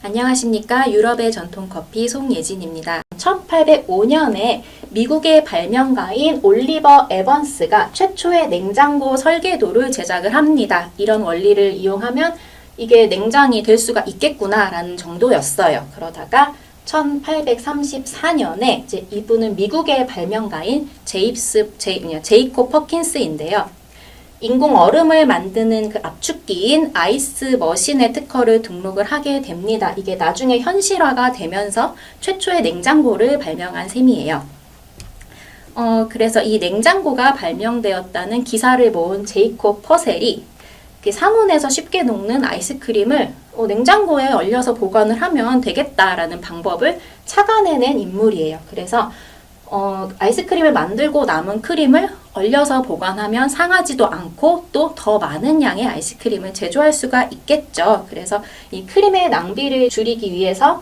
안녕하십니까. 유럽의 전통 커피 송예진입니다. 1805년에 미국의 발명가인 올리버 에번스가 최초의 냉장고 설계도를 제작을 합니다. 이런 원리를 이용하면 이게 냉장이 될 수가 있겠구나 라는 정도였어요. 그러다가 1834년에 이제 이분은 미국의 발명가인 제이콥 퍼킨스인데요. 인공 얼음을 만드는 그 압축기인 아이스 머신의 특허를 등록을 하게 됩니다. 이게 나중에 현실화가 되면서 최초의 냉장고를 발명한 셈이에요. 그래서 이 냉장고가 발명되었다는 기사를 모은 제이콥 퍼셀이 상온에서 쉽게 녹는 아이스크림을 냉장고에 얼려서 보관을 하면 되겠다라는 방법을 착안해낸 인물이에요. 그래서 아이스크림을 만들고 남은 크림을 얼려서 보관하면 상하지도 않고 또 더 많은 양의 아이스크림을 제조할 수가 있겠죠. 그래서 이 크림의 낭비를 줄이기 위해서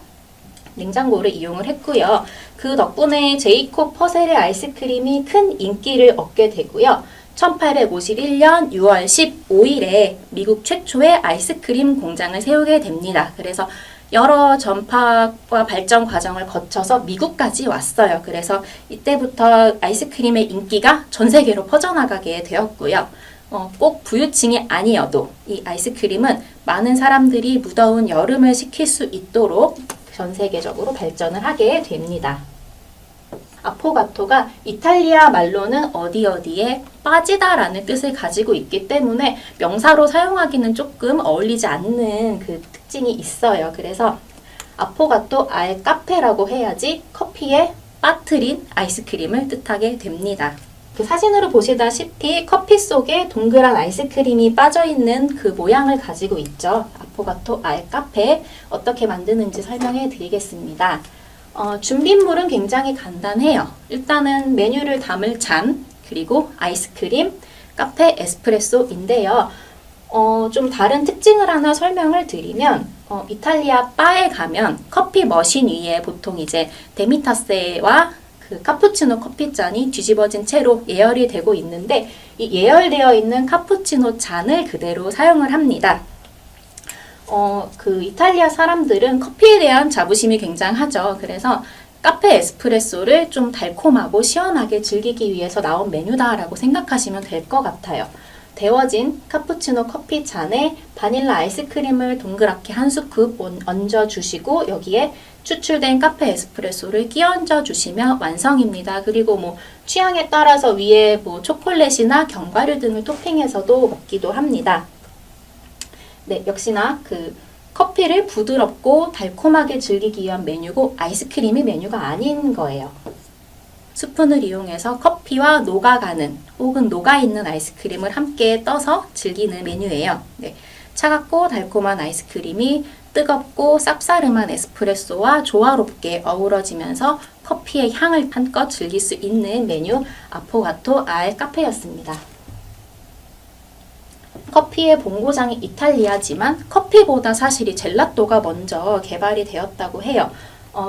냉장고를 이용을 했고요. 그 덕분에 제이콥 퍼셀의 아이스크림이 큰 인기를 얻게 되고요. 1851년 6월 15일에 미국 최초의 아이스크림 공장을 세우게 됩니다. 그래서 여러 전파와 발전 과정을 거쳐서 미국까지 왔어요. 그래서 이때부터 아이스크림의 인기가 전 세계로 퍼져나가게 되었고요. 꼭 부유층이 아니어도 이 아이스크림은 많은 사람들이 무더운 여름을 식힐 수 있도록 전 세계적으로 발전을 하게 됩니다. 아포가토가 이탈리아 말로는 어디에 빠지다라는 뜻을 가지고 있기 때문에 명사로 사용하기는 조금 어울리지 않는 그 특징이 있어요. 그래서 아포가토 알 카페라고 해야지 커피에 빠뜨린 아이스크림을 뜻하게 됩니다. 그 사진으로 보시다시피 커피 속에 동그란 아이스크림이 빠져있는 그 모양을 가지고 있죠. 아포가토 알 카페 어떻게 만드는지 설명해 드리겠습니다. 준비물은 굉장히 간단해요. 일단은 메뉴를 담을 잔, 그리고 아이스크림, 카페 에스프레소인데요. 좀 다른 특징을 하나 설명을 드리면, 이탈리아 바에 가면 커피 머신 위에 보통 이제 데미타세와 그 카푸치노 커피잔이 뒤집어진 채로 예열이 되고 있는데, 이 예열되어 있는 카푸치노 잔을 그대로 사용을 합니다. 그 이탈리아 사람들은 커피에 대한 자부심이 굉장하죠. 그래서 카페 에스프레소를 좀 달콤하고 시원하게 즐기기 위해서 나온 메뉴다라고 생각하시면 될 것 같아요. 데워진 카푸치노 커피 잔에 바닐라 아이스크림을 동그랗게 한 스쿱 얹어주시고 여기에 추출된 카페 에스프레소를 끼얹어 주시면 완성입니다. 그리고 뭐 취향에 따라서 위에 뭐 초콜릿이나 견과류 등을 토핑해서도 먹기도 합니다. 네, 역시나 그 커피를 부드럽고 달콤하게 즐기기 위한 메뉴고 아이스크림이 메뉴가 아닌 거예요. 스푼을 이용해서 커피와 녹아가는 혹은 녹아있는 아이스크림을 함께 떠서 즐기는 메뉴예요. 네, 차갑고 달콤한 아이스크림이 뜨겁고 쌉싸름한 에스프레소와 조화롭게 어우러지면서 커피의 향을 한껏 즐길 수 있는 메뉴 아포가토 알 카페였습니다. 커피의 본고장이 이탈리아지만 커피보다 사실 이 젤라또가 먼저 개발이 되었다고 해요.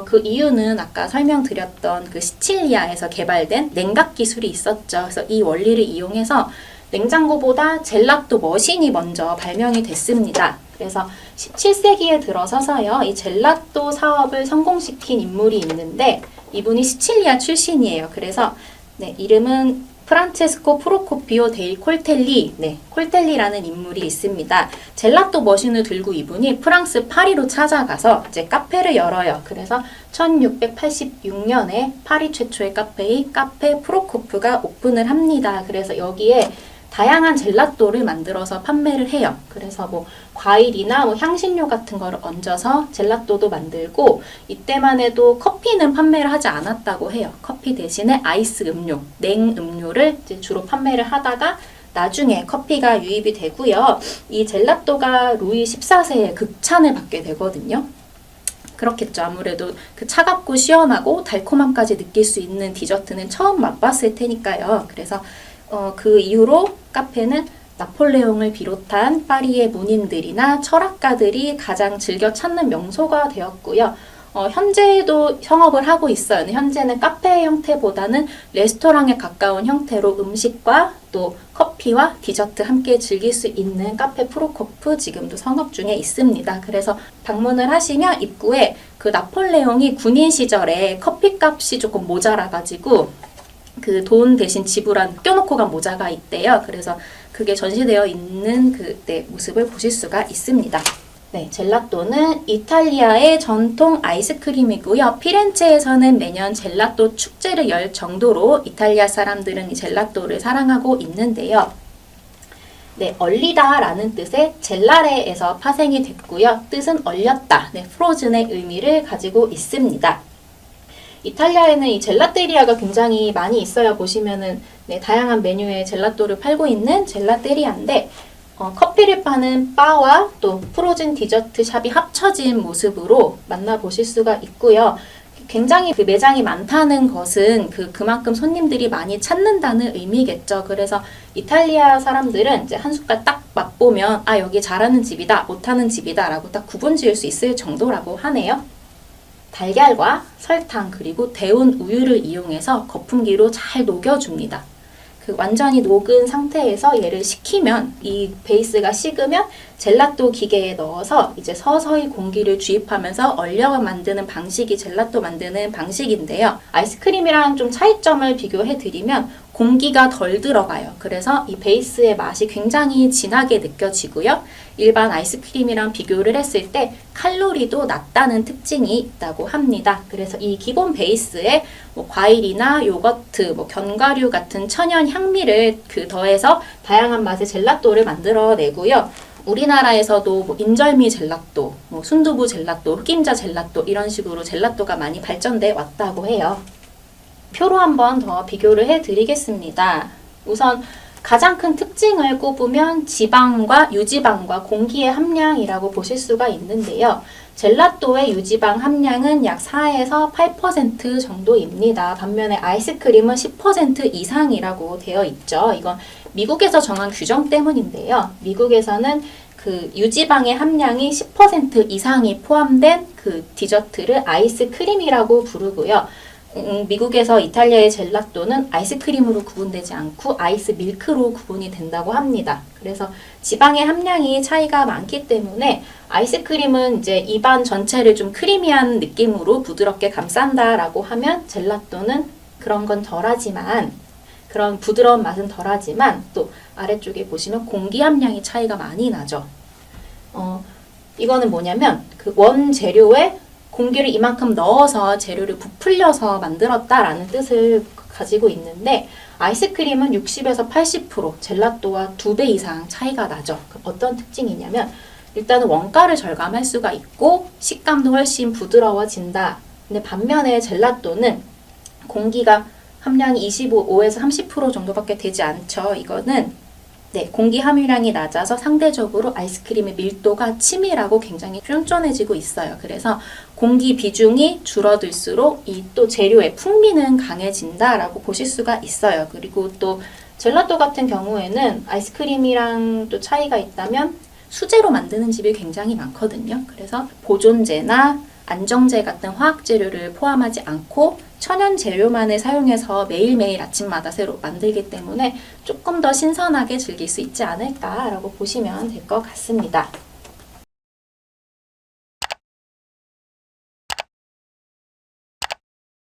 그 이유는 아까 설명드렸던 그 시칠리아에서 개발된 냉각 기술이 있었죠. 그래서 이 원리를 이용해서 냉장고보다 젤라또 머신이 먼저 발명이 됐습니다. 그래서 17세기에 들어서서요, 이 젤라또 사업을 성공시킨 인물이 있는데 이분이 시칠리아 출신이에요. 그래서 네, 이름은 프란체스코 프로코피오 데이 콜텔리, 콜텔리라는 인물이 있습니다. 젤라또 머신을 들고 이분이 프랑스 파리로 찾아가서 이제 카페를 열어요. 그래서 1686년에 파리 최초의 카페인 카페 프로코프가 오픈을 합니다. 그래서 여기에 다양한 젤라또를 만들어서 판매를 해요. 그래서 뭐 과일이나 뭐 향신료 같은 거를 얹어서 젤라또도 만들고 이때만 해도 커피는 판매를 하지 않았다고 해요. 커피 대신에 아이스 음료, 냉음료를 이제 주로 판매를 하다가 나중에 커피가 유입이 되고요. 이 젤라또가 루이 14세의 극찬을 받게 되거든요. 그렇겠죠. 아무래도 그 차갑고 시원하고 달콤함까지 느낄 수 있는 디저트는 처음 맛봤을 테니까요. 그래서 그 이후로 카페는 나폴레옹을 비롯한 파리의 문인들이나 철학가들이 가장 즐겨 찾는 명소가 되었고요. 현재도 성업을 하고 있어요. 현재는 카페 형태보다는 레스토랑에 가까운 형태로 음식과 또 커피와 디저트 함께 즐길 수 있는 카페 프로코프 지금도 성업 중에 있습니다. 그래서 방문을 하시면 입구에 그 나폴레옹이 군인 시절에 커피값이 조금 모자라가지고 그 돈 대신 지불한 껴놓고 간 모자가 있대요. 그래서 그게 전시되어 있는 그때 모습을 보실 수가 있습니다. 네, 젤라또는 이탈리아의 전통 아이스크림이고요. 피렌체에서는 매년 젤라또 축제를 열 정도로 이탈리아 사람들은 이 젤라또를 사랑하고 있는데요. 네, 얼리다라는 뜻의 젤라레에서 파생이 됐고요. 뜻은 얼렸다, 네, 프로즌의 의미를 가지고 있습니다. 이탈리아에는 이 젤라테리아가 굉장히 많이 있어요. 보시면은 네, 다양한 메뉴의 젤라또를 팔고 있는 젤라테리아인데 커피를 파는 바와 또 프로즌 디저트 샵이 합쳐진 모습으로 만나보실 수가 있고요. 굉장히 그 매장이 많다는 것은 그만큼 손님들이 많이 찾는다는 의미겠죠. 그래서 이탈리아 사람들은 이제 한 숟갈 딱 맛보면 아, 여기 잘하는 집이다, 못하는 집이다 라고 딱 구분 지을 수 있을 정도라고 하네요. 달걀과 설탕 그리고 데운 우유를 이용해서 거품기로 잘 녹여줍니다. 완전히 녹은 상태에서 얘를 식히면 이 베이스가 식으면 젤라또 기계에 넣어서 이제 서서히 공기를 주입하면서 얼려 만드는 방식이 젤라또 만드는 방식인데요. 아이스크림이랑 좀 차이점을 비교해 드리면 공기가 덜 들어가요. 그래서 이 베이스의 맛이 굉장히 진하게 느껴지고요. 일반 아이스크림이랑 비교를 했을 때 칼로리도 낮다는 특징이 있다고 합니다. 그래서 이 기본 베이스에 과일이나 요거트, 견과류 같은 천연 향미를 더해서 다양한 맛의 젤라또를 만들어내고요. 우리나라에서도 인절미 젤라또, 순두부 젤라또, 흑임자 젤라또 이런 식으로 젤라또가 많이 발전돼 왔다고 해요. 표로 한번 더 비교를 해드리겠습니다. 우선 가장 큰 특징을 꼽으면 지방과 유지방과 공기의 함량이라고 보실 수가 있는데요. 젤라또의 유지방 함량은 약 4에서 8% 정도입니다. 반면에 아이스크림은 10% 이상이라고 되어 있죠. 이건 미국에서 정한 규정 때문인데요. 미국에서는 그 유지방의 함량이 10% 이상이 포함된 그 디저트를 아이스크림이라고 부르고요. 미국에서 이탈리아의 젤라또는 아이스크림으로 구분되지 않고 아이스 밀크로 구분이 된다고 합니다. 그래서 지방의 함량이 차이가 많기 때문에 아이스크림은 이제 입안 전체를 좀 크리미한 느낌으로 부드럽게 감싼다라고 하면 젤라또는 그런 건 덜하지만 그런 부드러운 맛은 덜하지만 또 아래쪽에 보시면 공기 함량이 차이가 많이 나죠. 이거는 뭐냐면 그 원재료에 공기를 이만큼 넣어서 재료를 부풀려서 만들었다라는 뜻을 가지고 있는데 아이스크림은 60에서 80% 젤라또와 2배 이상 차이가 나죠. 어떤 특징이냐면 일단은 원가를 절감할 수가 있고 식감도 훨씬 부드러워진다. 근데 반면에 젤라또는 공기가 함량이 25에서 30% 정도밖에 되지 않죠. 이거는 공기 함유량이 낮아서 상대적으로 아이스크림의 밀도가 치밀하고 굉장히 쫀쫀해지고 있어요. 그래서 공기 비중이 줄어들수록 이 또 재료의 풍미는 강해진다라고 보실 수가 있어요. 그리고 또 젤라또 같은 경우에는 아이스크림이랑 또 차이가 있다면 수제로 만드는 집이 굉장히 많거든요. 그래서 보존제나 안정제 같은 화학 재료를 포함하지 않고 천연 재료만을 사용해서 매일매일 아침마다 새로 만들기 때문에 조금 더 신선하게 즐길 수 있지 않을까라고 보시면 될 것 같습니다.